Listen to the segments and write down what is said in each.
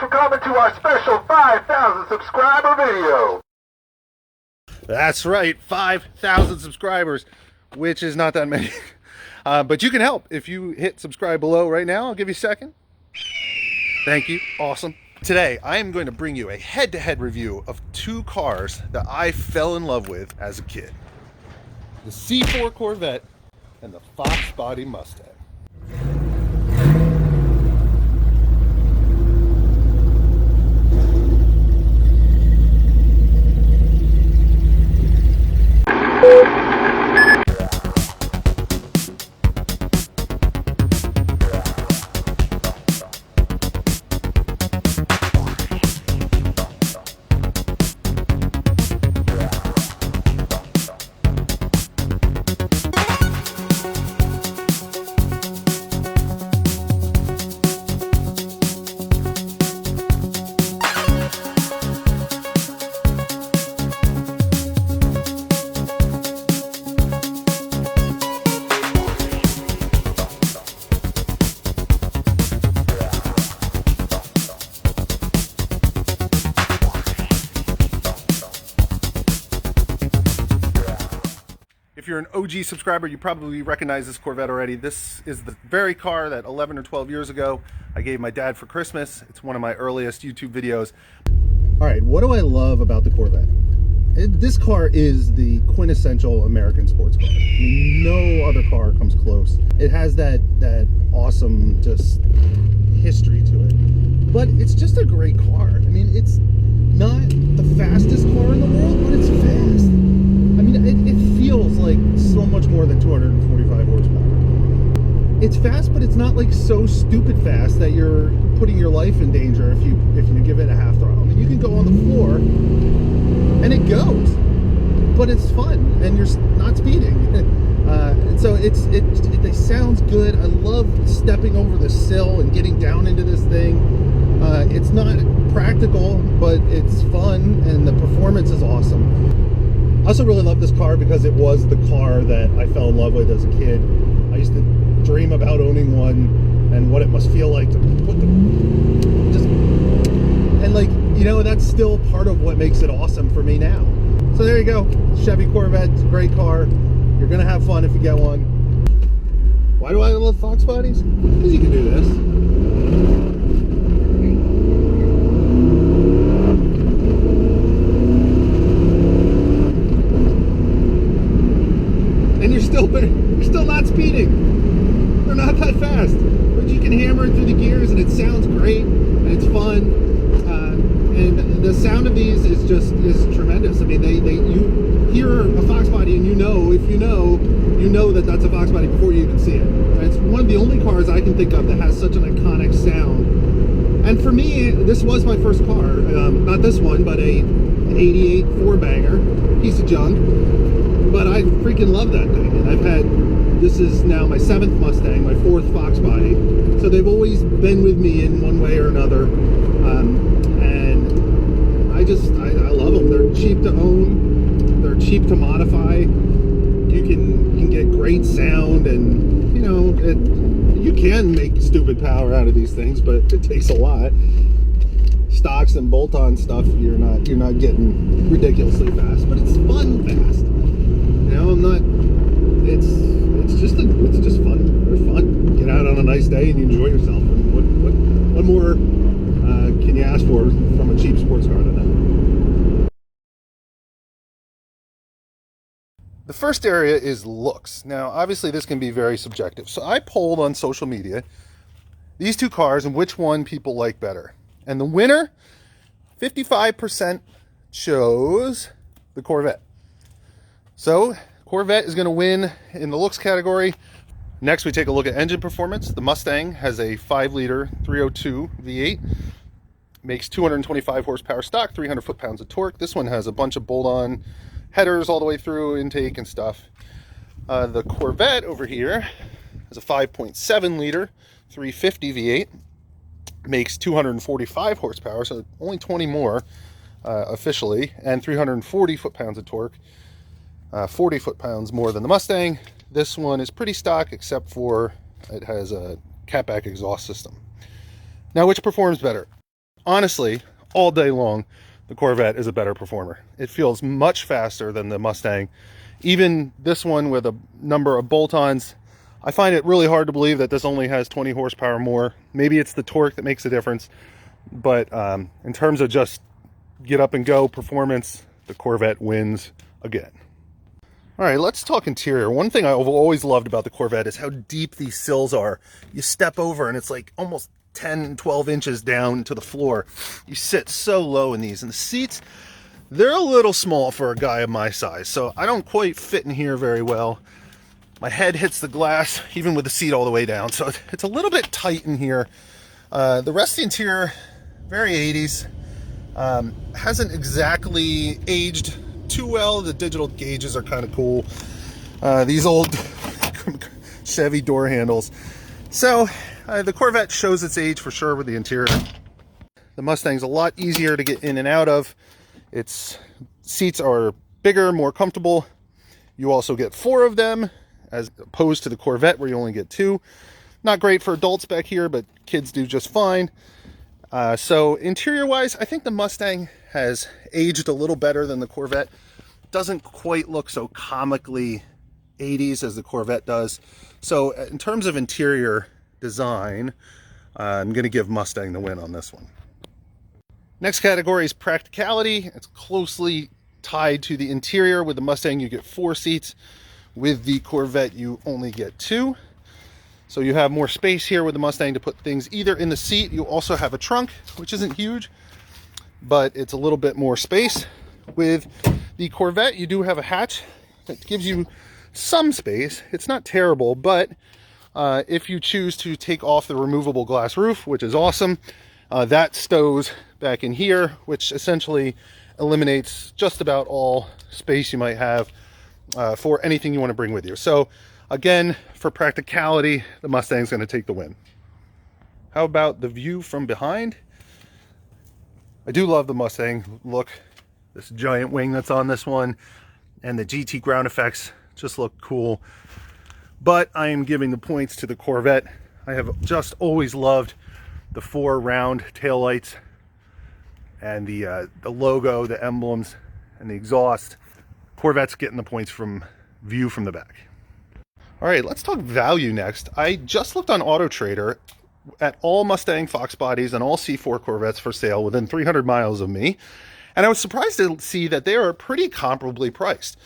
for coming to our special 5,000 subscriber video. That's right, 5,000 subscribers, which is not that many. But you can help if you hit subscribe below right now. I'll give you a second. Thank you. Awesome. Today, I am going to bring you a head-to-head review of two cars that I fell in love with as a kid. The C4 Corvette and the Foxbody Mustang. If you're an OG subscriber, you probably recognize this Corvette already. This is the very car that 11 or 12 years ago I gave my dad for Christmas. It's one of my earliest YouTube videos. All right, what do I love about the Corvette? This car is the quintessential American sports car. I mean, no other car comes close. It has that awesome just history to it. But it's just a great car. I mean, it's not the fastest car in the world, but it's fast. I mean, it feels like so much more than 245 horsepower. It's fast, but it's not like so stupid fast that you're putting your life in danger if you give it a half throttle. I mean, you can go on the floor and it goes, but it's fun and you're not speeding. So it sounds good. I love stepping over the sill and getting down into this thing. It's not practical, but it's fun and the performance is awesome. I also really love this car because it was the car that I fell in love with as a kid. I used to dream about owning one and what it must feel like to put them just, and like, you know, that's still part of what makes it awesome for me now. So there you go, Chevy Corvette, it's a great car. You're gonna have fun if you get one. Why do I love Foxbodies? Because you can do this. And you're still not speeding. They're not that fast, but you can hammer it through the gears and it sounds great and it's fun. And the sound of these is tremendous. I mean, you hear a Foxbody and you know that that's a Foxbody before you even see it. And it's one of the only cars I can think of that has such an iconic sound. And for me, this was my first car. Not this one, but an 88 four-banger, piece of junk. But I freaking love that thing. And this is now my 7th Mustang, my 4th Foxbody. So they've always been with me in one way or another. And I love them. They're cheap to own. They're cheap to modify. You can get great sound, and you know, you can make stupid power out of these things, but it takes a lot. Stocks and bolt-on stuff, you're not getting ridiculously fast, but it's fun fast. You know, it's just fun. They're fun. Get out on a nice day and you enjoy yourself. And what more can you ask for from a cheap sports car than that? The first area is looks. Now, obviously this can be very subjective. So I polled on social media these two cars and which one people like better. And the winner, 55% chose the Corvette. So Corvette is going to win in the looks category. Next, we take a look at engine performance. The Mustang has a 5-liter 302 V8. Makes 225 horsepower stock, 300 foot-pounds of torque. This one has a bunch of bolt-on headers all the way through, intake and stuff. The Corvette over here has a 5.7-liter 350 V8. Makes 245 horsepower, so only 20 more officially, and 340 foot-pounds of torque. 40 foot-pounds more than the Mustang. This one is pretty stock, except for it has a catback exhaust system. Now, which performs better? honestly, all day long, the Corvette is a better performer. It feels much faster than the Mustang. Even this one with a number of bolt-ons, I find it really hard to believe that this only has 20 horsepower more. Maybe it's the torque that makes a difference, but in terms of just get up and go performance, the Corvette wins again. All right, let's talk interior. One thing I've always loved about the Corvette is how deep these sills are. You step over and it's like almost 10, 12 inches down to the floor. You sit so low in these, and the seats, they're a little small for a guy of my size, so I don't quite fit in here very well. My head hits the glass even with the seat all the way down, so it's a little bit tight in here. The rest of the interior, very 80s. Hasn't exactly aged too well. The digital gauges are kind of cool. These old Chevy door handles. So the Corvette shows its age for sure with the interior. The Mustang's a lot easier to get in and out of. Its seats are bigger, more comfortable. You also get 4 of them as opposed to the Corvette where you only get 2. Not great for adults back here, but kids do just fine. So interior wise, I think the Mustang has aged a little better than the Corvette. Doesn't quite look so comically 80s as the Corvette does. So in terms of interior design, I'm going to give Mustang the win on this one. Next category is practicality. It's closely tied to the interior. With the Mustang, you get 4 seats. With the Corvette, you only get 2. So you have more space here with the Mustang to put things either in the seat. You also have a trunk, which isn't huge, but it's a little bit more space. With the Corvette, you do have a hatch that gives you some space. It's not terrible, but if you choose to take off the removable glass roof, which is awesome, that stows back in here, which essentially eliminates just about all space you might have for anything you want to bring with you. So again, for practicality, the Mustang's going to take the win. How about the view from behind? I do love the Mustang look. This giant wing that's on this one and the GT ground effects just look cool. But I am giving the points to the Corvette. I have just always loved the 4 round taillights and the logo, the emblems, and the exhaust. Corvette's getting the points from view from the back. All right, let's talk value next. I just looked on Auto Trader at all Mustang Foxbodies and all C4 Corvettes for sale within 300 miles of me. And I was surprised to see that they are pretty comparably priced,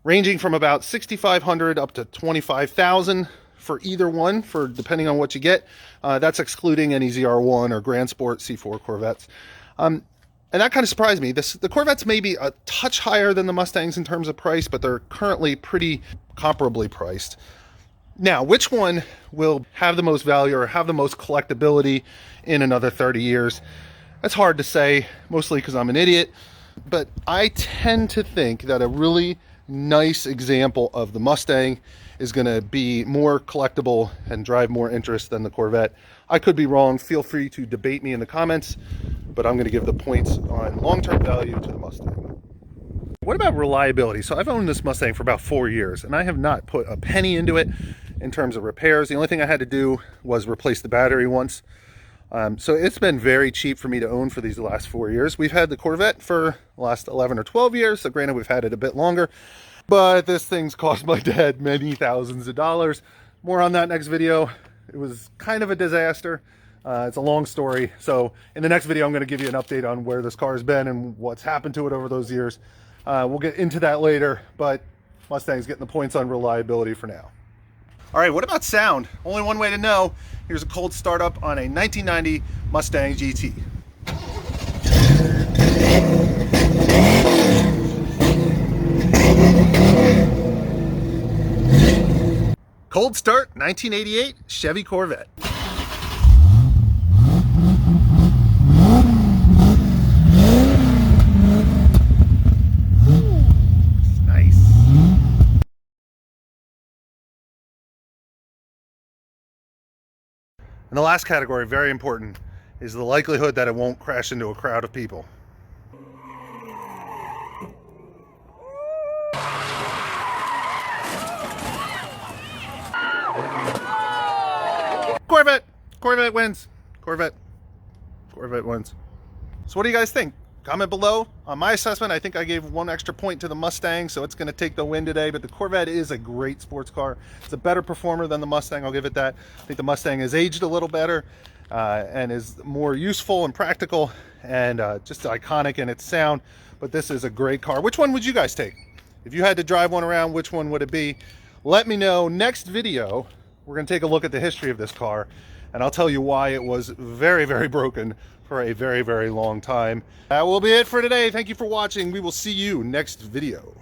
ranging from about $6,500 up to $25,000 for either one, for depending on what you get. That's excluding any ZR1 or Grand Sport C4 Corvettes. And that kind of surprised me. The Corvettes may be a touch higher than the Mustangs in terms of price, but they're currently pretty comparably priced. Now, which one will have the most value or have the most collectability in another 30 years? That's hard to say, mostly because I'm an idiot. But I tend to think that a really nice example of the Mustang is going to be more collectible and drive more interest than the Corvette. I could be wrong. Feel free to debate me in the comments, but I'm going to give the points on long-term value to the Mustang. What about reliability? So I've owned this Mustang for about 4 years, and I have not put a penny into it in terms of repairs. The only thing I had to do was replace the battery once. So it's been very cheap for me to own for these last 4 years. We've had the Corvette for the last 11 or 12 years, so granted we've had it a bit longer, but this thing's cost my dad many thousands of dollars. More on that next video. It was kind of a disaster. It's a long story. So in the next video, I'm going to give you an update on where this car has been and what's happened to it over those years. We'll get into that later, but Mustang's getting the points on reliability for now. All right, what about sound? Only one way to know. Here's a cold startup on a 1990 Mustang GT. Cold start, 1988 Chevy Corvette. Nice. And the last category, very important, is the likelihood that it won't crash into a crowd of people. Corvette! Corvette wins. Corvette wins. So what do you guys think? Comment below. On my assessment, I think I gave 1 extra point to the Mustang, so it's going to take the win today, but the Corvette is a great sports car. It's a better performer than the Mustang, I'll give it that. I think the Mustang has aged a little better and is more useful and practical and just iconic in its sound, but this is a great car. Which one would you guys take? If you had to drive one around, which one would it be? Let me know. Next video, we're going to take a look at the history of this car, and I'll tell you why it was very, very broken for a very, very long time. That will be it for today. Thank you for watching. We will see you next video.